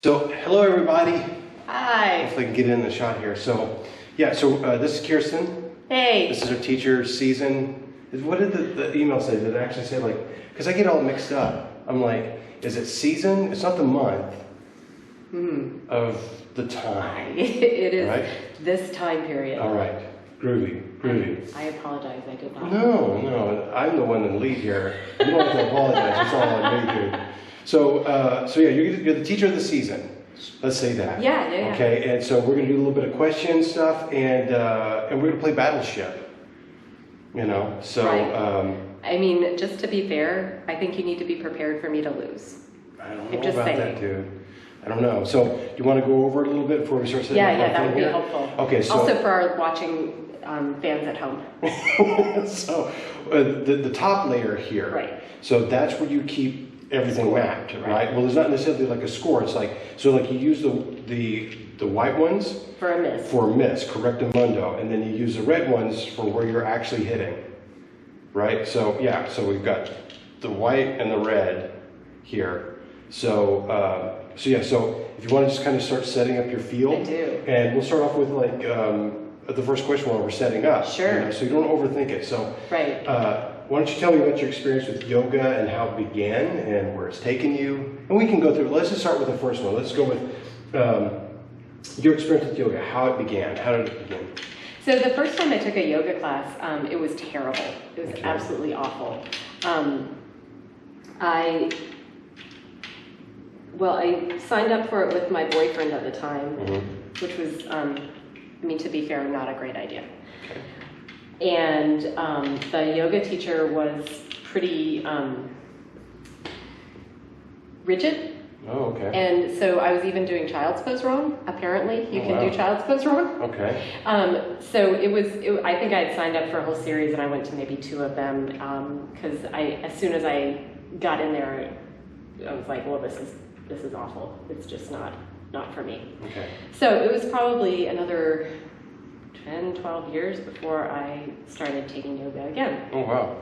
So, hello everybody. Hi. Hopefully I can get in the shot here. So, this is Kirsten. Hey. This is our teacher season. What did the email say? Did it actually say because I get all mixed up. I'm like, is it season? It's not the month of the time. It is right? This time period. All right. Groovy. I apologize, I did not. No, I'm the one in the lead here. You don't have to apologize. That's all I need to. So you're the teacher of the season. Let's say that. Yeah. Okay, and so we're going to do a little bit of question stuff, and we're going to play Battleship. So. Right. I mean, just to be fair, I think you need to be prepared for me to lose. I don't know about that, dude. I don't know. So, you want to go over it a little bit before we start setting up? Yeah, that would be helpful. Okay, so. Also for our watching fans at home. So, the top layer here. Right. So, that's where you keep everything mapped, right? Well, there's not necessarily like a score. It's like, you use the white ones for a miss. For a miss, correctamundo, and then you use the red ones for where you're actually hitting, right? So we've got the white and the red here. So if you want to just kind of start setting up your field, I do. And we'll start off with the first question while we're setting up. Sure. So you don't overthink it. So right. Why don't you tell me about your experience with yoga and how it began and where it's taken you? And we can go through. Let's just start with the first one. Let's go with your experience with yoga. How it began. How did it begin? So the first time I took a yoga class, it was terrible. It was absolutely awful. I signed up for it with my boyfriend at the time, which was, to be fair, not a great idea. Okay. And the yoga teacher was pretty rigid. Oh, okay. And so I was even doing child's pose wrong. Apparently, you can do child's pose wrong. Okay. So I think I had signed up for a whole series, and I went to maybe 2 of them because as soon as I got in there, I was like, well, this is awful. It's just not for me. Okay. So it was probably another 10, 12 years before I started taking yoga again. Oh, wow.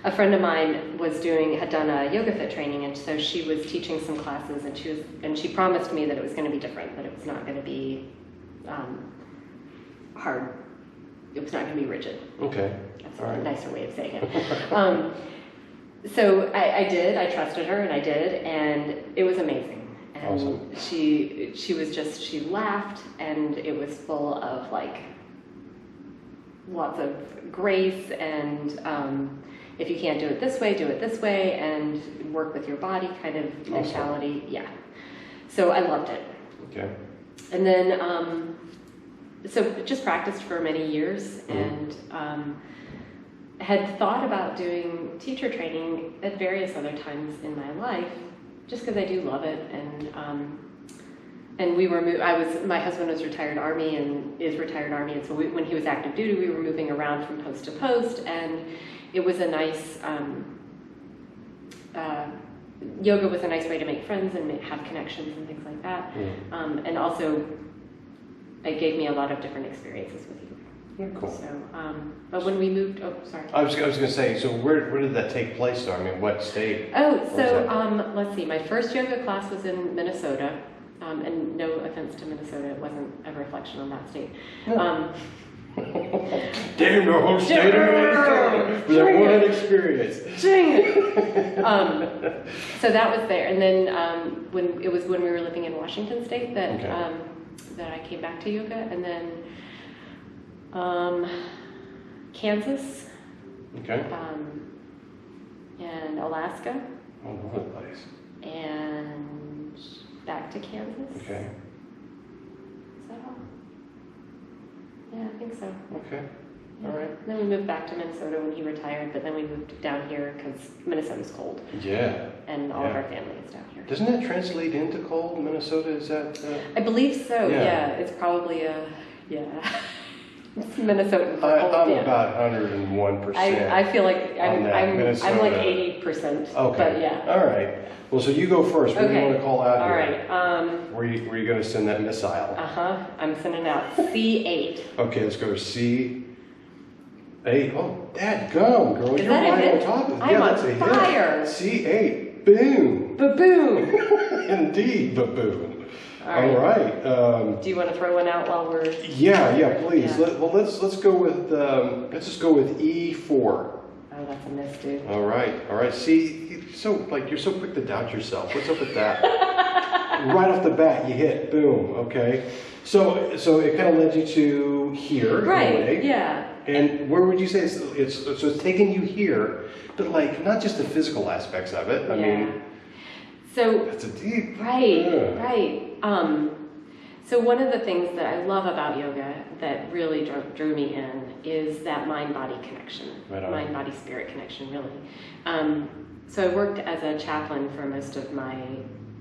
A friend of mine had done a yoga fit training, and so she was teaching some classes, and she promised me that it was going to be different, that it was not going to be hard. It was not going to be rigid. Okay. That's a nicer way of saying it. So I did. I trusted her, and I did, and it was amazing. And awesome. She laughed, and it was full of lots of grace, and if you can't do it this way, do it this way, and work with your body kind of mentality. Awesome. Yeah. So I loved it. Okay. And then, so just practiced for many years, and had thought about doing teacher training at various other times in my life, just because I do love it. And we were my husband was retired Army and is retired Army, and so when he was active duty, we were moving around from post to post, and it was a nice yoga was a nice way to make friends and have connections and things like that. And also it gave me a lot of different experiences with you. Yeah, cool. So, but when we moved, I was going to say, so where did that take place though? I mean, what state? Let's see, my first yoga class was in Minnesota, and no offense to Minnesota, it wasn't a reflection on that state. No. Damn, the whole state of Minnesota with that one experience. Dang it. So that was there, and then when we were living in Washington State that I came back to yoga, and then Kansas, and Alaska, all over the place, and back to Kansas. Okay. Is that all? Yeah, I think so. Okay. Yeah. All right. Then we moved back to Minnesota when he retired, but then we moved down here because Minnesota's cold. Yeah. And all of our family is down here. Doesn't that translate into cold, Minnesota? Is that? I believe so. Yeah. It's probably Minnesotan for cold. I'm about 101%. I feel like I'm like 80%. Okay. But yeah. All right. Well, so you go first. What do you want to call out all here? All right. Where are you going to send that missile? I'm sending out C8. Okay, let's go to C8. Oh, dadgum, girl. Is You're that a right hit? on top of it. I'm on that's a fire. hit. C8. Boom. Baboon. Indeed, baboon. All right. Do you want to throw one out while we're? Yeah, please. Yeah. Let's go with let's just go with E4. Oh, that's a miss, dude. All right. See, you're so quick to doubt yourself. What's up with that? Right off the bat, you hit boom. Okay. So it kind of led you to here, right? In a way. Yeah. And where would you say it's taking you here, but like not just the physical aspects of it. I mean, so that's a deep. Right. So one of the things that I love about yoga that really drew me in is that mind-body connection, mind-body-spirit connection, really. So I worked as a chaplain for most of my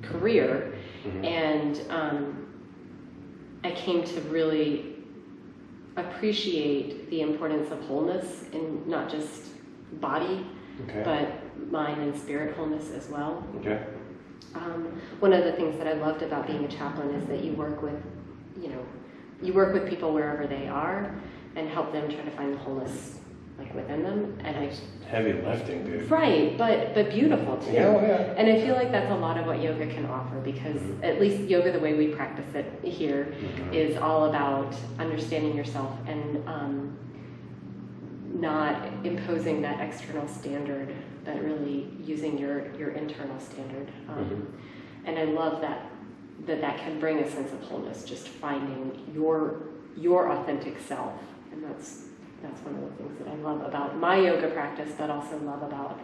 career, and I came to really appreciate the importance of wholeness in not just body, but mind and spirit wholeness as well. Okay. One of the things that I loved about being a chaplain is that you work with people wherever they are and help them try to find the wholeness like within them. And heavy lifting, dude. Right, but beautiful too. Yeah. And I feel like that's a lot of what yoga can offer, because at least yoga, the way we practice it here, is all about understanding yourself and not imposing that external standard, but really using your internal standard. And I love that can bring a sense of wholeness, just finding your authentic self. And that's one of the things that I love about my yoga practice, but also love about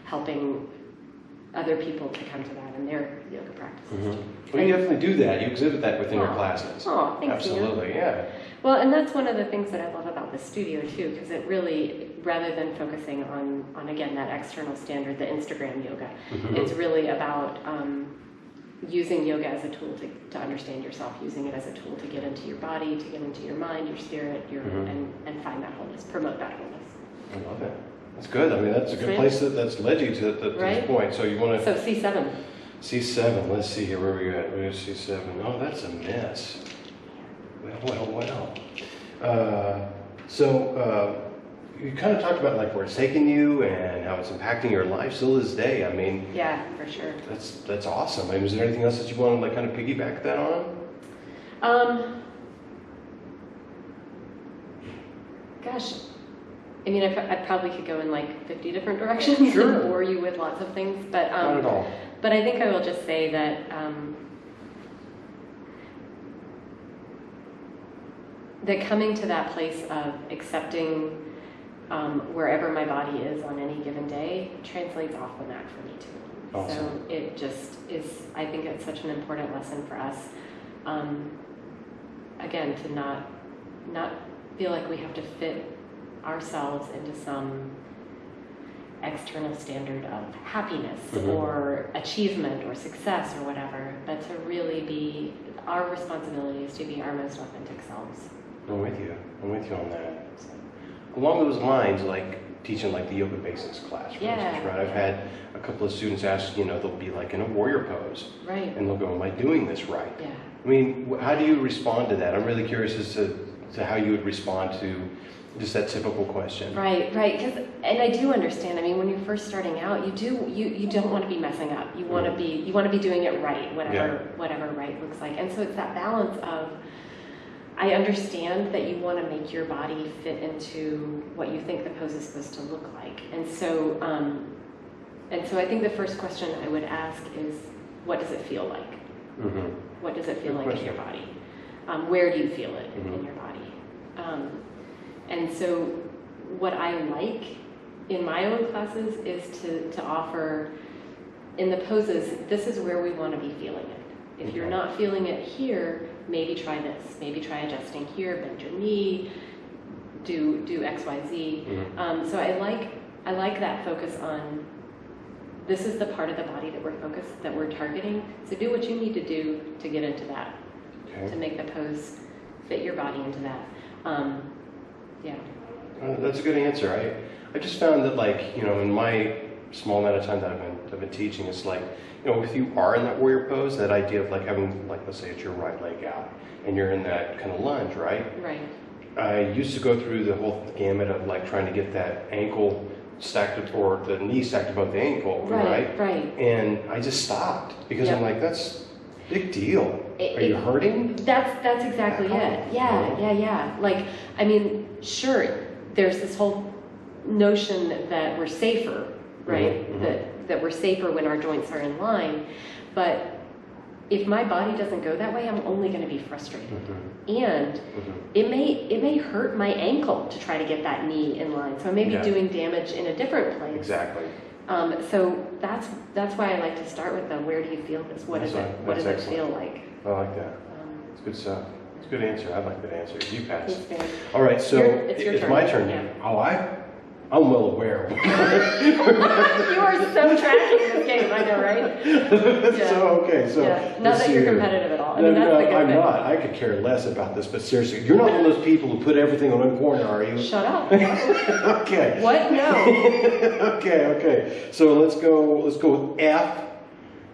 helping other people to come to that in their yoga practices. Well, you definitely do that. You exhibit that within your classes. Oh, thanks. Absolutely, yeah. Well, and that's one of the things that I love about the studio too, because it really, rather than focusing on again that external standard, the Instagram yoga, it's really about using yoga as a tool to understand yourself, using it as a tool to get into your body, to get into your mind, your spirit, and find that wholeness, promote that wholeness. I love it. That's good. I mean, that's a good place that's led you to this point. So you want to. So C7. C7. Let's see here. Where are we at? We're at C7. Oh, that's a mess. Well. You kind of talked about like where it's taking you and how it's impacting your life still to this day. I mean, yeah, for sure. That's awesome. I mean, is there anything else that you want to like kind of piggyback that on? Gosh, I mean, I probably could go in like 50 different directions and bore you with lots of things, but not at all. But I think I will just say that that coming to that place of accepting wherever my body is on any given day translates off the mat for me too. Awesome. So it just is, I think it's such an important lesson for us, again, to not feel like we have to fit ourselves into some external standard of happiness or achievement or success or whatever, but to really be, our responsibility is to be our most authentic selves. I'm with you on that. Along those lines, like teaching like the yoga basics class, for instance, right? I've had a couple of students ask, they'll be like in a warrior pose. Right. And they'll go, am I doing this right? Yeah. I mean, how do you respond to that? I'm really curious as to how you would respond to just that typical question. Right. And I do understand. I mean, when you're first starting out, you don't want to be messing up. You want to be doing it right, whatever right looks like. And so it's that balance of, I understand that you want to make your body fit into what you think the pose is supposed to look like. And so I think the first question I would ask is, what does it feel like? What does it feel like in your body? Where do you feel it in your body? And so what I like in my own classes is to offer in the poses, this is where we want to be feeling it. If you're not feeling it here, maybe try this. Maybe try adjusting here, bend your knee, do X, Y, Z. So I like that focus on, this is the part of the body that we're targeting. So do what you need to do to get into that, to make the pose fit your body into that. That's a good answer. I just found that like, in my small amount of time that I've been teaching, it's like, if you are in that warrior pose, that idea of like having, like, let's say it's your right leg out and you're in that kind of lunge, right? Right. I used to go through the whole gamut of like trying to get that ankle stacked, or the knee stacked above the ankle, right? Right. And I just stopped because Yep. I'm like, that's a big deal. Are you It- hurting? That's exactly it. Yeah. Like, I mean, sure, there's this whole notion that we're safer, right? That we're safer when our joints are in line, but if my body doesn't go that way, I'm only going to be frustrated, and it may hurt my ankle to try to get that knee in line. So I may be doing damage in a different place. Exactly. So that's why I like to start with the where do you feel this? What does it feel like? I like that. It's good stuff. It's a good answer. I like that answer. You pass. Thanks, man. All right, so It's your it's turn. my turn. Yeah. Oh, I'm well aware. You are so tracking this game, I know, right? So Not let's that see you're here. competitive at all. I No, mean, that's the good I'm thing. not. I could care less about this, but seriously, you're not one of those people who put everything on one corner, are you? Shut up. Okay. What? No. Okay. So let's go with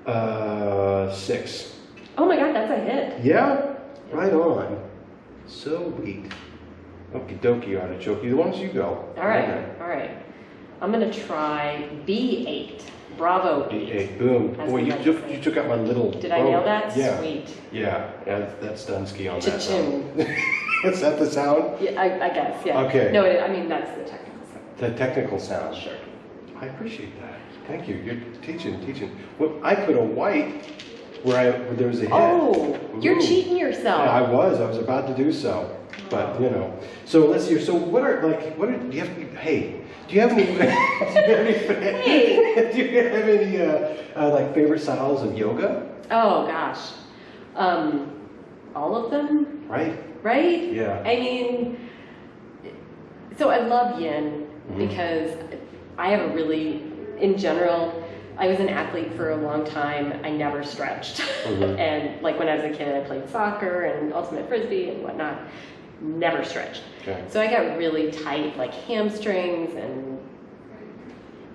F6. Oh my God, that's a hit. Yeah? Right on. Sweet. Okie dokie, artichoke. Why don't you go? All right. I'm gonna try B8. Bravo 8. B8. Boom. As Boy, we you like to took say. you took out my little. Did I nail that? Yeah. Sweet. Yeah. That's Dunsky on that. Cha-ching. Is that the sound? Yeah, I guess. Yeah. Okay. No, I mean that's the technical stuff. The technical sound. Sure. I appreciate that. Thank you. You're teaching. Well, I put a white where there was a hit. Oh, you're Ooh. cheating yourself. Yeah, I was about to do so, but you know. So let's see. So do you have? Hey, do you have any? Do you have any like favorite styles of yoga? Oh gosh, all of them. Right. Right? Yeah. I mean, so I love yin because I have a really, in general, I was an athlete for a long time. I never stretched. And like when I was a kid, I played soccer and ultimate frisbee and whatnot. Never stretched. Okay. So I got really tight, like hamstrings and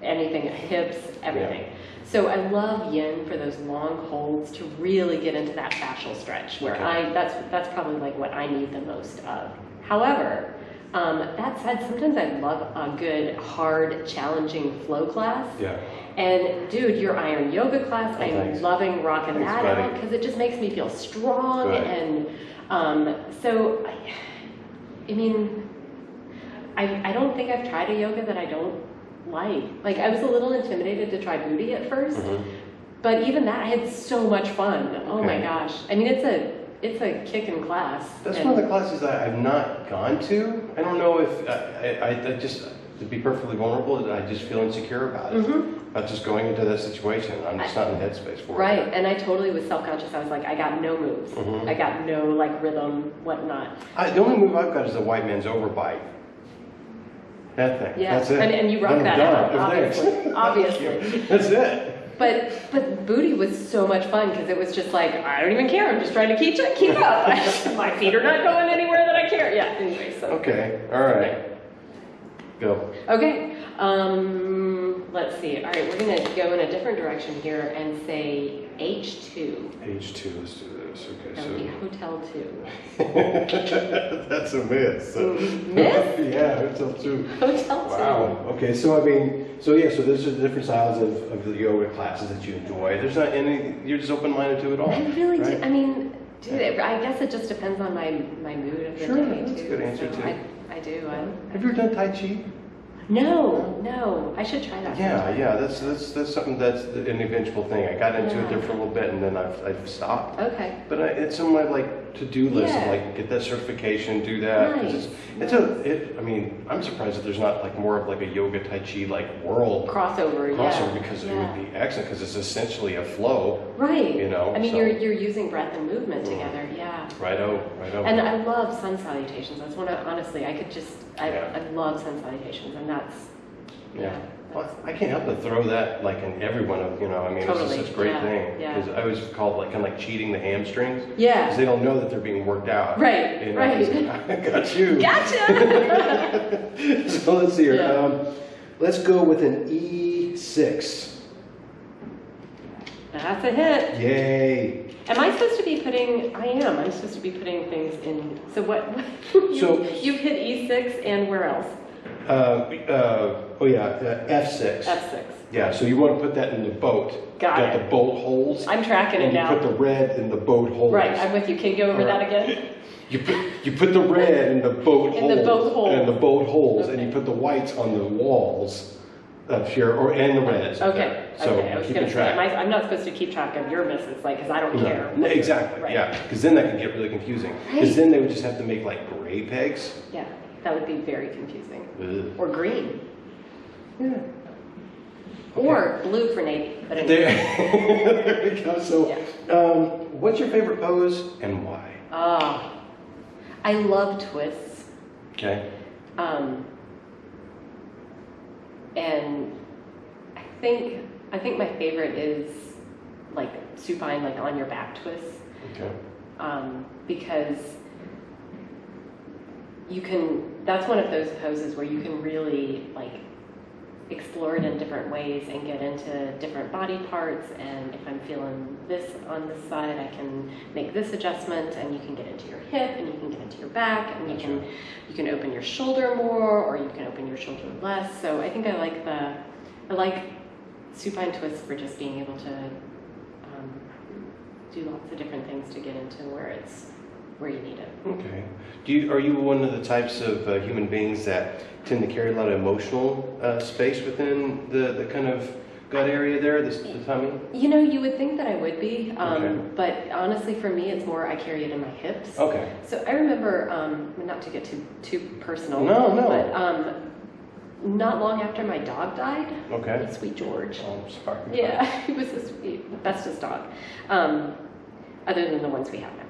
anything, hips, everything. Yeah. So I love yin for those long holds to really get into that fascial stretch where Okay. that's probably like what I need the most of. However, that said, sometimes I love a good, hard, challenging flow class. Yeah. And dude, your iron yoga class, I'm thanks. loving rocking Thanks, that buddy. out because it just makes me feel strong. Good. And so, I mean, I don't think I've tried a yoga that I don't like. Like I was a little intimidated to try booty at first, but even that I had so much fun. Oh my Okay. gosh. I mean, it's a kicking class. That's And- one of the classes that I've not gone to. I don't know if I just, to be perfectly vulnerable, I just feel insecure about it. About just going into that situation. I'm just not in the headspace for Right, it. and I totally was self-conscious. I was like, I got no moves. I got no like rhythm, whatnot. The only move I've got is the white man's overbite. That thing. Yeah, That's it. and you rock I'm that done. out, obviously. Thanks. Obviously. That's it. But booty was so much fun because it was just like, I don't even care. I'm just trying to keep up. My feet are not going anywhere that I care. Yeah, anyway, so. Okay, all right. Go. Okay, let's see. All right, we're going to go in a different direction here and say H2. H2, let's do this. Okay, That would be Hotel 2. That's a miss. Miss? Yeah, Hotel 2. Hotel 2. Wow. Okay, so I mean, so those are the different styles of the yoga classes that you enjoy. There's not any, you're just open-minded to it all. I really right? do. I mean, dude, I guess it just depends on my mood of the Sure, day, that's too. a good answer, So too. I do. Have you ever done Tai Chi? No. I should try that. sometime. Yeah, that's something that's an eventual thing. I got into it there for a little bit and then I've stopped. Okay. But it's on my like to-do list of Yeah. like get that certification, do that. 'Cause Nice. I mean, I'm surprised that there's not like more of like a yoga Tai Chi like world Crossover, crossover yeah. because it would be excellent because it's essentially a flow. Right. You know, I mean, so- you're using breath and movement together, yeah. Righto. And I love sun salutations. That's one of, honestly, I Yeah. love sun salutations, and that's, Yeah. Well, I can't help but throw that like in every one of, I mean, Totally, it's just such a great yeah, thing. yeah. Because I always call it like kind of like cheating the hamstrings. Because yeah. they don't know that they're being worked out. Right, You know, right. it's like, I got you. Gotcha! So let's see here. Yeah. Let's go with an E6. That's a hit. Yay. Am I supposed to be putting, I am, I'm supposed to be putting things in, so what, So- you've hit E6 and where else? Oh yeah, F6. F6. Yeah, so you want to put that in the boat. Got Got it. the boat holes. I'm tracking it and now. you put the red in the boat holes. Right, I'm with you. Can you go over that again? You put the red in the boat In holes. the boat holes. And the boat holes, Okay. and you put the whites on the walls up here, and the reds. up Okay. there. So Okay. I was keep going to say, track. I'm not supposed to keep track of your misses, like, because I don't care. No, exactly. Right. Yeah, because then that can get really confusing. Because Right. then they would just have to make like gray pegs. Yeah, that would be very confusing. Ugh. Or green. Yeah. Or blue for Navy. But anyway. There we go. So, what's your favorite pose and why? I love twists. Okay. And I think my favorite is like supine, like on your back twists. Okay. Because that's one of those poses where you can really like explore it in different ways and get into different body parts. And if I'm feeling this on this side, I can make this adjustment, and you can get into your hip, and you can get into your back, and you can open your shoulder more, or you can open your shoulder less. So I think I like supine twists for just being able to do lots of different things to get into where you need it. Okay. Are you one of the types of human beings that tend to carry a lot of emotional space within the kind of gut area there, the tummy? You know, you would think that I would be, Okay. but honestly for me it's more I carry it in my hips. Okay. So I remember, not to get too personal, No. but not long after my dog died, Okay. sweet George. Oh, I'm sorry. Yeah, he was the bestest dog, other than the ones we have now.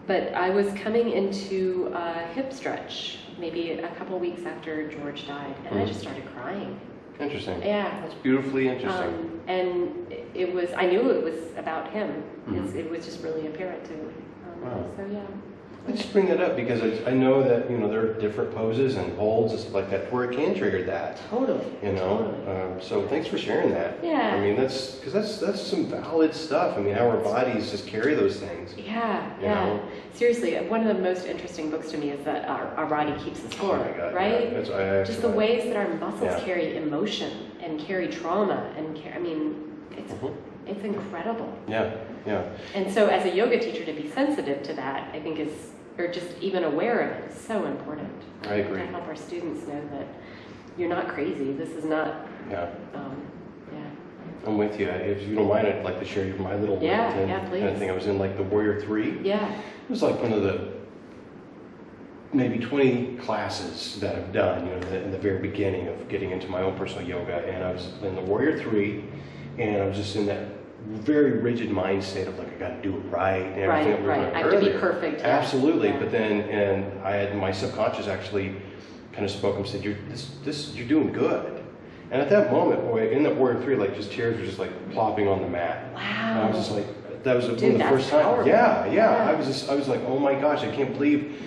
But I was coming into a hip stretch, maybe a couple weeks after George died, and I just started crying. Interesting. Yeah. That's beautifully interesting. And I knew it was about him. Mm-hmm. It was just really apparent to me. Wow. So yeah. I just bring that up because I know that there are different poses and holds and stuff like that where it can trigger that. Totally. Totally. So thanks for sharing that. Yeah. I mean that's some valid stuff. I mean how our bodies just carry those things. Yeah. You Yeah. know? Seriously, one of the most interesting books to me is that our body keeps the score, Oh my God, right? yeah. Just the ways that our muscles Yeah. carry emotion and carry trauma I mean, it's incredible. Yeah. Yeah. And so as a yoga teacher, to be sensitive to that, I think or just even aware of it is so important. I agree. To help our students know that you're not crazy. This is not, Yeah. yeah. I'm with you. If you don't mind, I'd like to share my little Yeah, LinkedIn yeah, please. kind of thing. I was in like the Warrior 3. Yeah. It was like one of the maybe 20 classes that I've done, in the very beginning of getting into my own personal yoga. And I was in the Warrior 3, and I was just in that very rigid mind state of like, I got to do it right. And everything that we were Right. doing I have to be earlier. perfect. Yeah. Absolutely. Yeah. But then, and I had my subconscious actually kind of spoke and said, you're doing good. And at that moment, boy, in that Warrior 3, like just tears were just like plopping on the mat. Wow. And I was just like, that was one of the that's first times. powerful. Yeah. Yeah. I was like, oh my gosh, I can't believe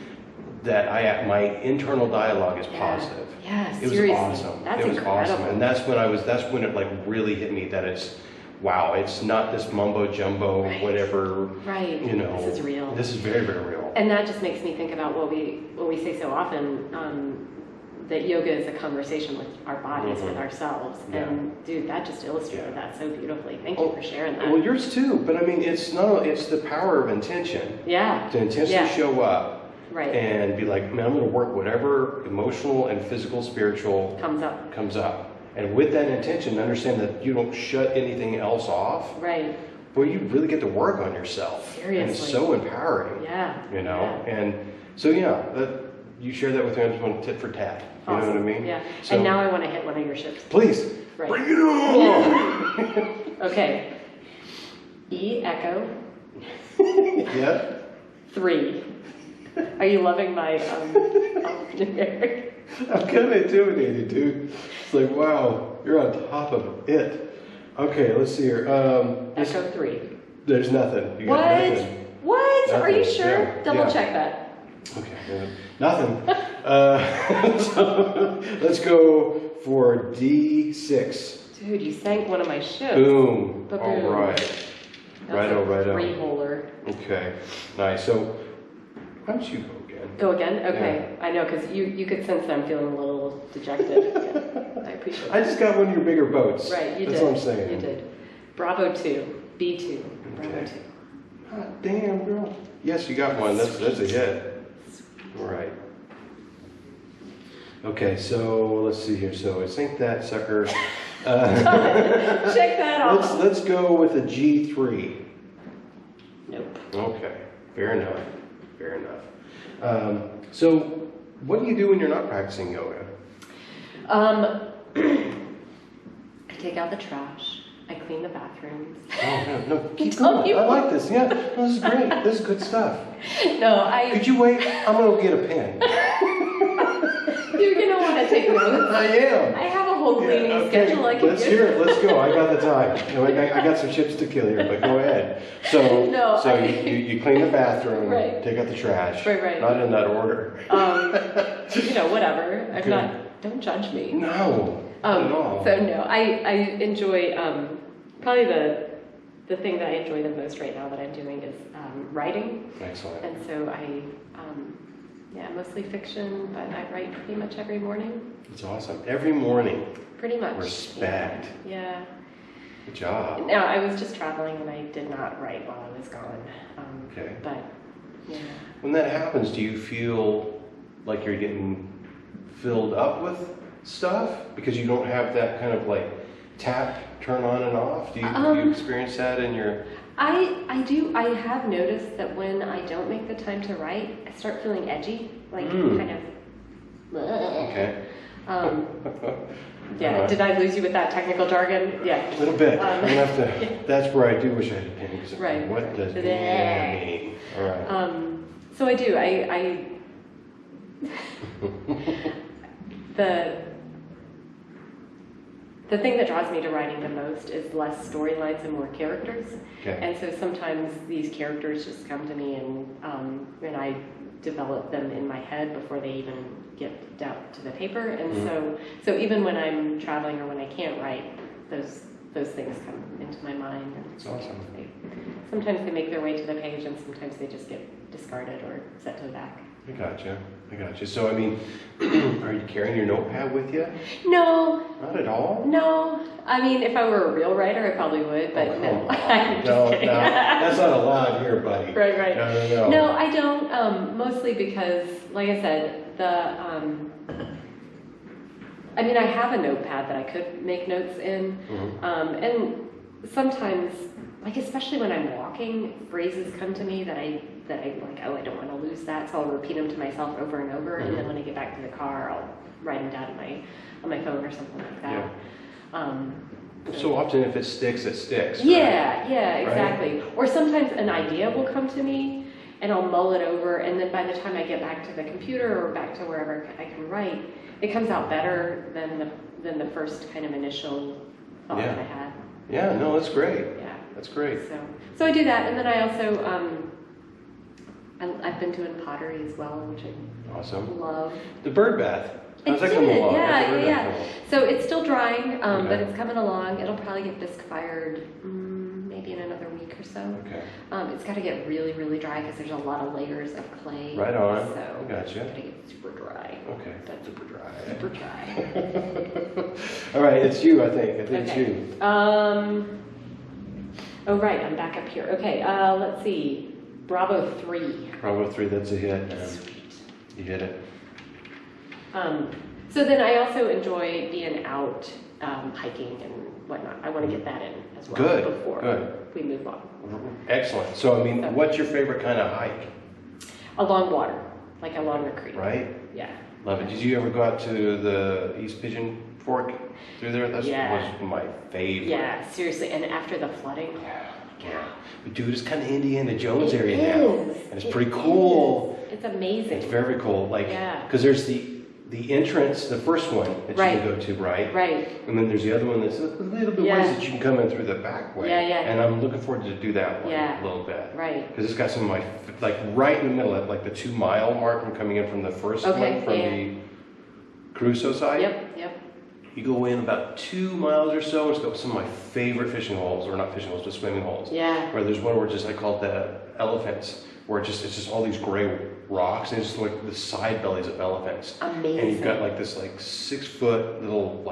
that my internal dialogue is positive. Yeah, It was seriously. awesome. That's it was incredible. awesome. And that's when it like really hit me that wow, it's not this mumbo jumbo, Right. whatever. Right. This is real. This is very, very real. And that just makes me think about what we say so often, that yoga is a conversation with our bodies, with ourselves. Yeah. And dude, that just illustrated that so beautifully. Thank you for sharing that. Well, yours too, but I mean, it's the power of intention. Yeah. To intentionally show up. Right. And be like, man, I'm going to work whatever emotional and physical, spiritual comes up. And with that intention, understand that you don't shut anything else off. Right. Boy, you really get to work on yourself. Seriously. And it's so empowering. Yeah. Yeah. And so, you share that with me. I just want tit for tat. You know what I mean? Yeah. So, and now I want to hit one of your ships. Please. Right. Bring it on. Okay. E echo. Yeah. 3. Are you loving my numeric? I'm kind of intimidated, dude. It's like, wow, you're on top of it. Okay, let's see here. Echo 3. There's nothing. You What? got nothing. What? Nothing. Are you sure? Yeah. Double check that. Okay, nothing. So let's go for D6. Dude, you sank one of my ships. Boom. Ba-boom. All right. Righto. Three-holer. Okay, nice. So why don't you go again? again. Go again? Okay. Yeah. I know, because you could sense that I'm feeling a little dejected. Yeah. I appreciate it. I just got one of your bigger boats. Right, you did. That's what I'm saying. You did. Bravo 2. B2. Bravo Okay. 2. Hot damn, girl. Yes, you got one. That's a hit. All right. Okay, so let's see here. So I think that sucker. Check that off. Let's go with a G3. Nope. Okay, fair enough. Fair enough. So what do you do when you're not practicing yoga? I take out the trash. I clean the bathrooms. Oh, no, keep going. I like this. Yeah, no, this is great. This is good stuff. No, Could you wait? I'm going to get a pen. You're going to want to take notes. I am. I have a whole cleaning schedule I can Let's hear it. Let's go. I got the time. No, I got some chips to kill here, but go ahead. So you clean the bathroom, right. Take out the trash. Right. Not in that order. Whatever. Don't judge me. No. No. So no, I enjoy, probably the thing that I enjoy the most right now that I'm doing is writing. Excellent. And so I, mostly fiction, but I write pretty much every morning. That's awesome. Every morning. Pretty much. Respect. Yeah. Good job. Now, I was just traveling and I did not write while I was gone. Okay. But, yeah. When that happens, do you feel like you're getting filled up with stuff because you don't have that kind of like turn on and off? Do you experience that in your... I do. I have noticed that when I don't make the time to write, I start feeling edgy, like kind of... Okay. Yeah, did I lose you with that technical jargon? Yeah. A little bit. I'm gonna have to, that's where I do wish I had a pen. Right. What does it mean? All right. So I do. I the thing that draws me to writing the most is less storylines and more characters. Okay. And so sometimes these characters just come to me and I develop them in my head before they even get out to the paper. And so even when I'm traveling or when I can't write, those things come into my mind. And that's awesome. Sometimes they make their way to the page and sometimes they just get discarded or set to the back. I gotcha. So, I mean, are you carrying your notepad with you? No. Not at all? No. I mean, if I were a real writer, I probably would, but no. I'm just kidding. No, that's not allowed here, buddy. Right. No. No, I don't, mostly because, like I said, I mean, I have a notepad that I could make notes in, and sometimes, like especially when I'm walking, phrases come to me that I like, oh, I don't want to lose that, so I'll repeat them to myself over and over, and then when I get back to the car, I'll write them down on my phone or something like that. Yeah. So often if it sticks, it sticks. Right? Yeah, exactly. Right? Or sometimes an idea will come to me, and I'll mull it over, and then by the time I get back to the computer or back to wherever I can write, it comes out better than the first kind of initial thought that I had. Yeah, no, that's great. Yeah. That's great. So I do that, and then I also, I've been doing pottery as well, which I love. The bird bath. How's that coming along? Yeah. So it's still drying, but it's coming along. It'll probably get bisque fired maybe in another week or so. Okay. It's got to get really, really dry because there's a lot of layers of clay. Right on. So Gotcha. It's got to get super dry. Okay. But super dry. Super dry. All right, it's you, I think. It's you. Oh, right, I'm back up here. Okay, let's see. Bravo 3. Bravo 3, that's a hit. Sweet. You hit it. So then I also enjoy being out hiking and whatnot. I want to get that in as well before we move on. Excellent. So, I mean, what's your favorite kind of hike? Along water, like along the creek. Right? Yeah. Love it. Did you ever go out to the East Pigeon Fork through there? That was my favorite. Yeah, seriously. And after the flooding. Yeah. But dude, it's kind of Indiana Jones area now. And it's pretty cool. It's amazing. It's very cool. Like, because there's the entrance, the first one that you can go to, right? Right. And then there's the other one that's a little bit ways that you can come in through the back way. Yeah. And I'm looking forward to do that one a little bit. Right. Because it's got some of my, like right in the middle of like the 2 mile mark from coming in from the first one from the Crusoe side. Yep. You go in about 2 miles or so, and it's got some of my favorite fishing holes, or not fishing holes, but swimming holes. Yeah. Where there's one where I call it the elephants, where it's just all these gray rocks, and it's just like the side bellies of elephants. Amazing. And you've got like this 6-foot little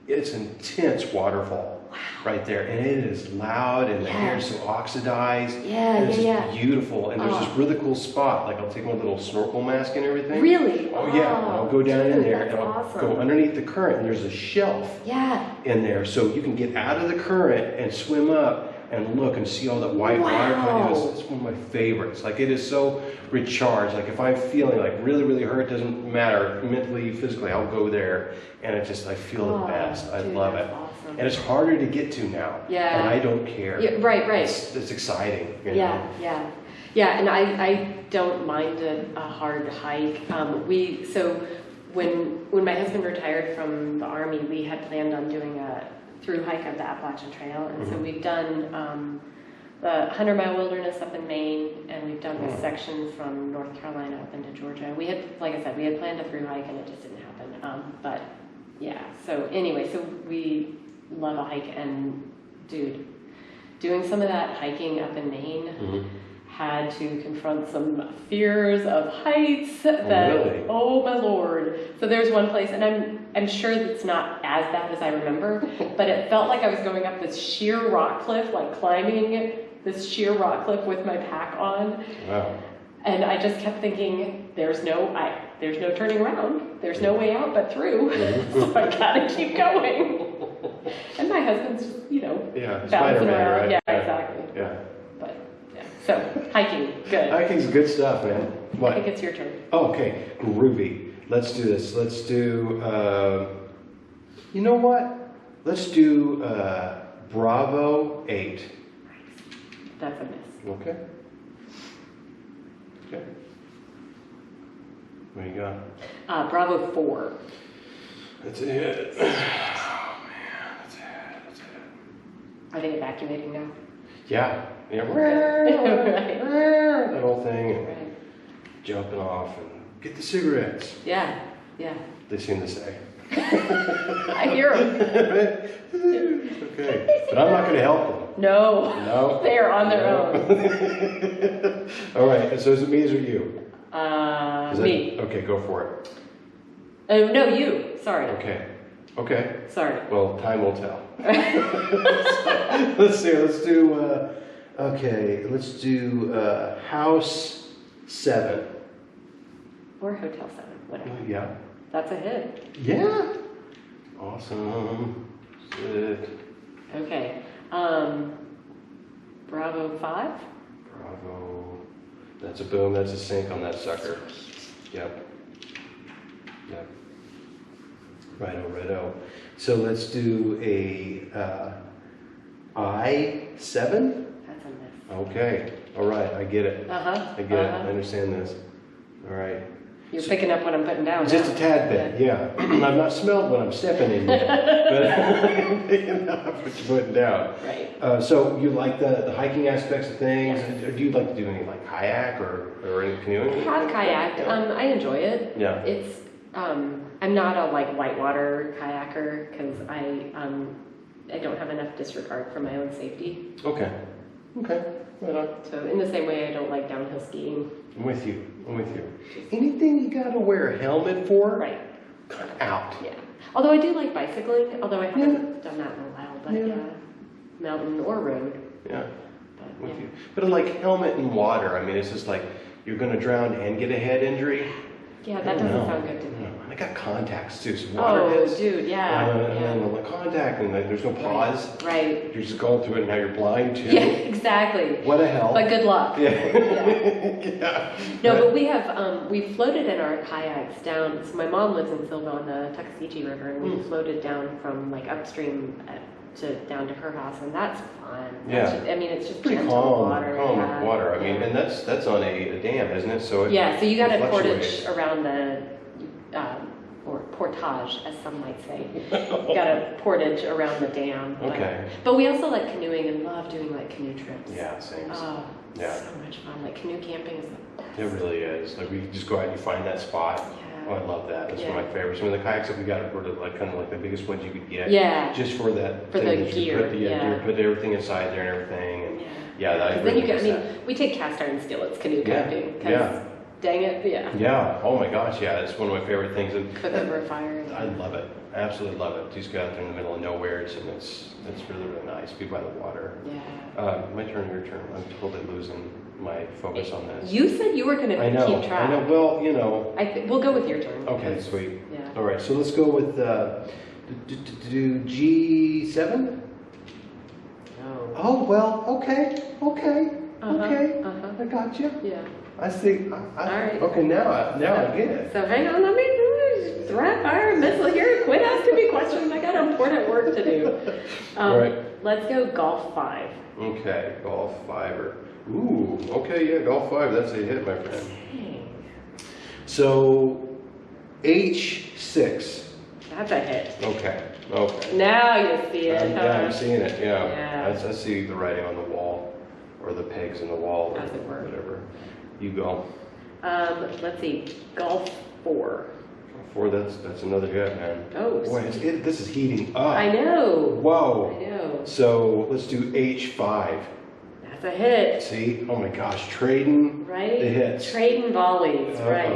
it's intense waterfall right there, and it is loud, and the air is so oxidized. Yeah, and it's yeah, just beautiful, and there's this really cool spot. Like I'll take my little snorkel mask and everything. Really? Oh yeah, and I'll go down in there, That's and I'll awesome. go underneath the current, and there's a shelf in there, so you can get out of the current and swim up and look and see all that white water coming in. It's one of my favorites. Like it is so recharged. Like if I'm feeling like really, really hurt, doesn't matter, mentally, physically, I'll go there, and I feel the best. I love it. Awesome. And it's harder to get to now. Yeah. And I don't care. Yeah, right. It's exciting. You know? Yeah, and I don't mind a hard hike. When my husband retired from the Army, we had planned on doing a through hike of the Appalachian Trail, and so we've done the 100-mile wilderness up in Maine, and we've done this section from North Carolina up into Georgia. We had, like I said, we had planned a through hike, and it just didn't happen. But yeah, so anyway, so we love a hike, and dude, doing some of that hiking up in Maine. Had to confront some fears of heights oh my Lord. So there's one place, and I'm sure it's not as bad as I remember, but it felt like I was going up this sheer rock cliff, like climbing this sheer rock cliff with my pack on. Wow. And I just kept thinking, there's no turning around. There's no way out but through. So I gotta keep going. And my husband's just, bouncing around. Right? Yeah, exactly. Yeah. So, hiking, good. Hiking's good stuff, man. What? I think it's your turn. Oh, okay, groovy. Let's do this. Let's do, you know what? Let's do Bravo 8. That's a miss. Okay. What do you got? Bravo 4. That's it. Oh, man, that's it. Are they evacuating now? Yeah. Right. That whole thing, and jumping off, and get the cigarettes. Yeah. They seem to say. I hear them. Okay, but I'm not going to help them. No. They are on their own. All right, so is it me or you? Me. Okay, go for it. Oh, no, you. Sorry. Okay. Sorry. Well, time will tell. Let's see. Let's do House 7. Or Hotel 7, whatever. Yeah. That's a hit. Yeah. Awesome. Sick. Okay. Bravo 5? Bravo. That's a boom. That's a sink on that sucker. Yep. Righto. So let's do a I-7? That's a miss. Okay. All right. I get it. Uh-huh. I get it. I understand this. All right. You're picking up what I'm putting down. Just a tad bit, yeah. I've not smelled what I'm stepping in yet, but I'm picking up what you're putting down. Right. So you like the hiking aspects of things? Yes. Or do you like to do any kayak or any canoeing? I have kayaked. I enjoy it. Yeah. It's I'm not a whitewater kayaker because I don't have enough disregard for my own safety. Okay. Right on. So in the same way, I don't like downhill skiing. I'm with you. Anything you got to wear a helmet for? Right. Cut out. Yeah. Although I do like bicycling, although I haven't done that in a while, but mountain or road. Yeah. With you. But like helmet and water, I mean, it's just like you're going to drown and get a head injury. Yeah, that doesn't sound good to me. I got contacts too, so water hits. Oh, dude, yeah. And the contact, and there's no pause. Right. You're just going through it, and now you're blind too. Yeah, exactly. What a hell. But good luck. Yeah. No, but we have, we floated in our kayaks down. So my mom lives in Silva on the Tuckasegee River, and we floated down from upstream down to her house, and that's fun. Yeah. It's just pretty calm water. I mean, and that's on a dam, isn't it? So so you got a portage around the, or portage, as some might say. You got a portage around the dam. Okay. But we also like canoeing and love doing canoe trips. Yeah, same. Oh, so much fun. Canoe camping is the best. It really is. We just go out and you find that spot. Yeah. Oh, I love that. That's one of my favorites. I mean, the kayaks that we got were like kind of like the biggest ones you could get. Yeah. Just for that. For thing the that you gear. put you put everything inside there and everything. And that. Then you get. I mean, we take cast iron skillets canoe camping. Yeah. Dang it. Yeah. Yeah. Oh my gosh. Yeah. It's one of my favorite things. And cook over a fire. I love it. Absolutely love it. Just go out there in the middle of nowhere. It's really, really nice. Be by the water. Yeah. My turn, your turn. I'm totally losing my focus on this. You said you were going to keep track. I know. Well, you know. We'll go with your turn. Okay, sweet. Yeah. All right, so let's go with G7. Oh well. Okay. I got you. Yeah. I see. All right. Okay, now I get it. So hang on, let me throw fire a missile here. Quit asking me questions. I got important work to do. All right. Let's go golf 5. Okay, golf 5. Ooh. Okay, yeah, golf 5. That's a hit, my friend. Dang. So H6. That's a hit. Okay. Now you see it. Yeah, I'm seeing it. Yeah. Yeah. I see the writing on the wall, or the pegs in the wall, or As it were. whatever. You go. Let's see. Golf 4. 4. That's another hit, man. Oh. Boy, this is heating up. I know. Whoa. I know. So let's do H5. That's a hit. See? Oh my gosh, trading Right? the hits. Trading volleys, right?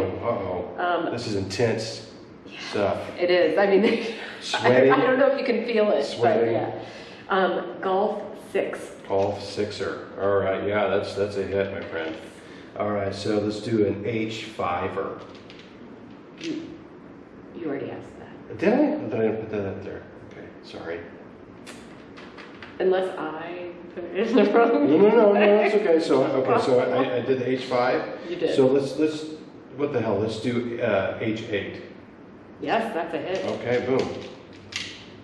This is intense stuff. It is. I mean, Sweating. I don't know if you can feel it. Sweating. But yeah. Golf 6. Golf 6er. All right, yeah, that's a hit, my friend. All right, so let's do an H5er. You already asked that. Did I? I didn't put that up there. Okay, sorry. Unless I put it in the wrong. No, that's okay. So I did the H5. You did. So let's what the hell? Let's do H8. Yes, that's a hit. Okay, boom.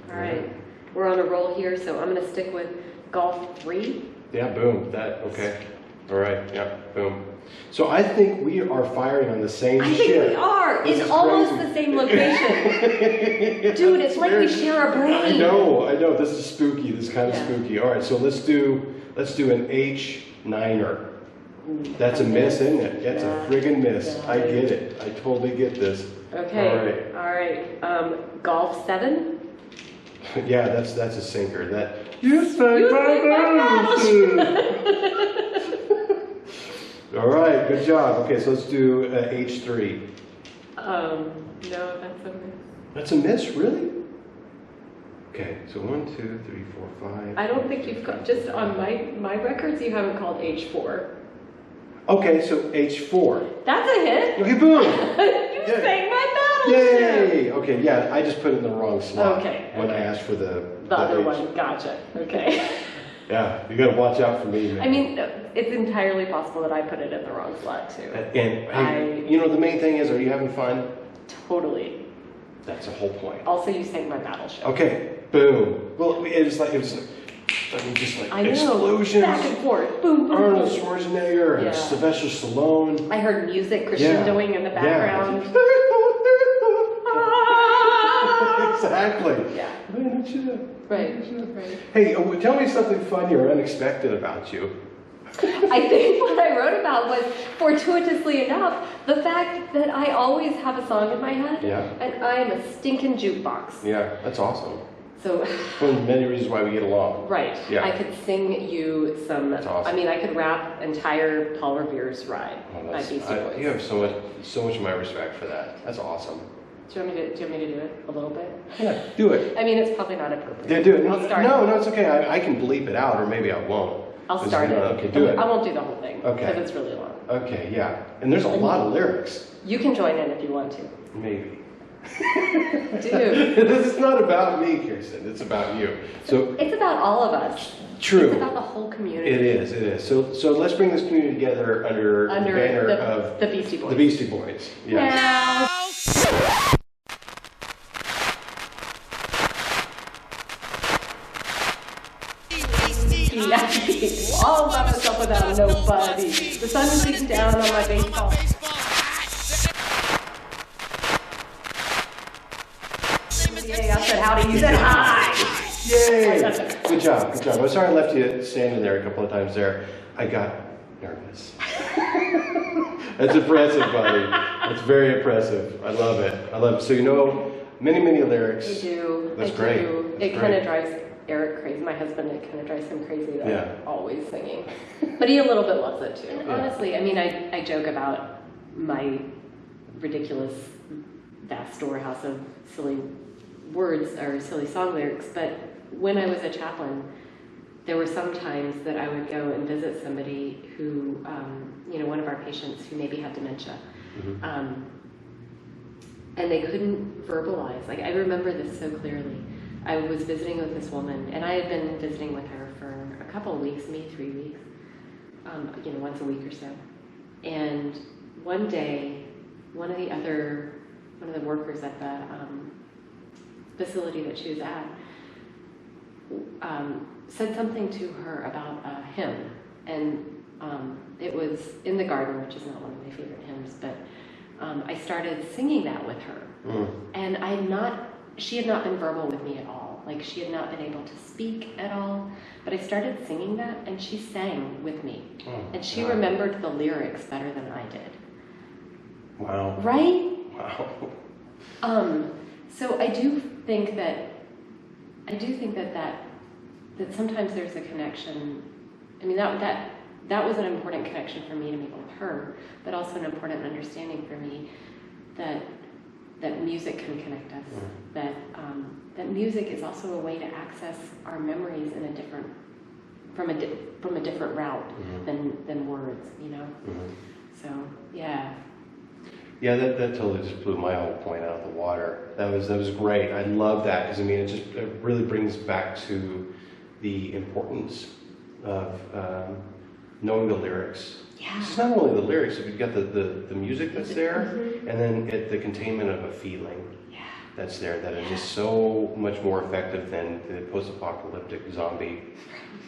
All right. We're on a roll here, so I'm going to stick with golf 3. Yeah, boom. That okay. All right. Yeah, boom. So I think we are firing on the same ship. I think we are. This It's is almost crazy. the same location. Dude, it's like we share a brain. I know. This is spooky. This is kind of Yeah. spooky. All right, so let's do an H9er. That's a miss, isn't it? That's a friggin' miss. Yeah. I get it. I totally get this. Okay. All right. Golf 7. Yeah, that's a sinker. That you sank You my sank my battleship. All right, good job. Okay, so let's do H3. No, that's a miss. That's a miss, really? Okay, so 1, 2, 3, 4, 5. I don't think you've got, just on my records, you haven't called H4. Okay, so H4. That's a hit. Okay, boom. You sang my battleship. Yay! Okay, yeah, I just put it in the wrong slot when I asked for the other H. one. Gotcha. Okay. Yeah, you gotta watch out for me, man. I mean, it's entirely possible that I put it in the wrong slot too. And hey, you know, the main thing is, are you having fun? Totally. That's the whole point. Also, you sang my battleship. Okay, boom. Well, it was like I mean, just like I know. explosions. Back and forth. Boom, boom, Arnold boom. Schwarzenegger and Sylvester Stallone. I heard music Christian doing in the background. Exactly. Yeah. Right. Right. Hey, tell me something funny or unexpected about you. I think what I wrote about was, fortuitously enough, the fact that I always have a song in my head, and I am a stinking jukebox. Yeah, that's awesome. So, one of the many reasons why we get along. Right. Yeah. I could sing you some. That's awesome. I mean, I could rap entire Paul Revere's Ride by Beastie Boys. You have so much of my respect for that. That's awesome. Do you want me to do it a little bit? Yeah, do it. I mean, it's probably not appropriate. Yeah, do it. I'll start. No, it's okay. I can bleep it out, or maybe I won't. I'll start it. Okay, do it. I won't do the whole thing. Okay. Because it's really long. Okay, yeah. And there's a lot of lyrics. You can join in if you want to. Maybe. Dude. This is not about me, Kirsten. It's about you. So it's about all of us. True. It's about the whole community. It is. So let's bring this community together under the banner of the Beastie Boys. The Beastie Boys. Yes. Now. All by myself without nobody. The sun is beating down on my baseball. Yay, I said howdy, you said hi. Yay! Good job. I'm sorry I left you standing there a couple of times there. I got nervous. That's impressive, buddy. That's very impressive. I love it. I love it. So you know many, many lyrics. I do. That's I great. do. That's It kind great. of drives Eric crazy. My husband, it kind of drives him crazy that Yeah. I'm always singing. But he a little bit loves it too. Yeah. Honestly, I mean, I joke about my ridiculous vast storehouse of silly words or silly song lyrics, but when I was a chaplain, there were some times that I would go and visit somebody who, one of our patients who maybe had dementia, and they couldn't verbalize. Like, I remember this so clearly. I was visiting with this woman, and I had been visiting with her for a couple of weeks, maybe 3 weeks, once a week or so. And one day, one of the workers at the facility that she was at said something to her about a hymn, and it was In the Garden, which is not one of my favorite hymns, but I started singing that with her. And she had not been verbal with me at all. Like, she had not been able to speak at all, but I started singing that, and she sang with me. And she remembered the lyrics better than I did. Wow. Right? Wow. So I do think that sometimes there's a connection. I mean, that was an important connection for me to make with her, but also an important understanding for me that music can connect us. That music is also a way to access our memories in from a different route than words. So yeah. Yeah, that totally just blew my whole point out of the water. That was great. I love that because it really brings back to the importance of knowing the lyrics. Yeah. It's not only the lyrics, you've got the music that's there, and then the containment of a feeling that's there that is just so much more effective than the post-apocalyptic zombie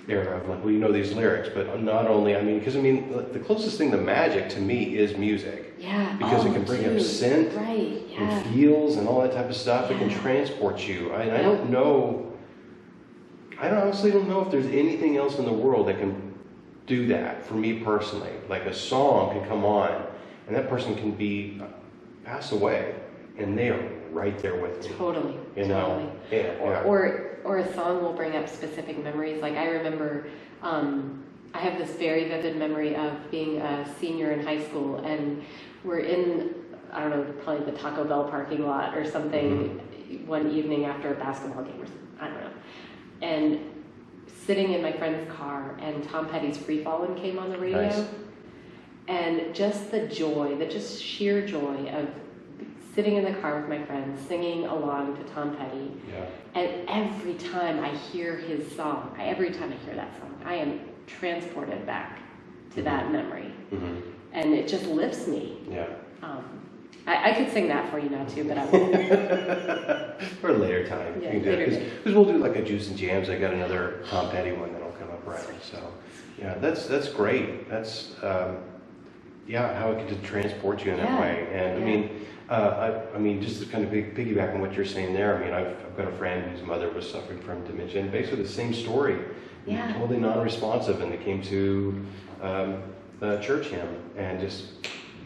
era of like, well, you know these lyrics, but not only, because the closest thing to magic to me is music. Yeah. Because it can bring up scent and feels and all that type of stuff. It can transport you. I don't know, I honestly don't know if there's anything else in the world that can do that for me personally. Like a song can come on and that person can be passed away and they are right there with me. Totally. You know? Totally. Yeah. Or a song will bring up specific memories. Like I remember, I have this very vivid memory of being a senior in high school, and we're in, I don't know, probably the Taco Bell parking lot or something one evening after a basketball game or something, I don't know. And sitting in my friend's car, and Tom Petty's Free Fallin' came on the radio. Nice. And just the joy, just sheer joy of sitting in the car with my friends, singing along to Tom Petty. Yeah. And every time I hear his song, every time I hear that song, I am transported back to that memory. And it just lifts me. Yeah. I could sing that for you now too, but I won't. For a later time. Yeah, Because we'll do like a Juice and Jams. I got another Tom Petty one that'll come up around. So yeah, that's great. That's how it can just transport you in that way. And just to kind of piggyback on what you're saying there, I've got a friend whose mother was suffering from dementia, and basically the same story. Yeah. Totally non-responsive, and they came to the church hymn, and just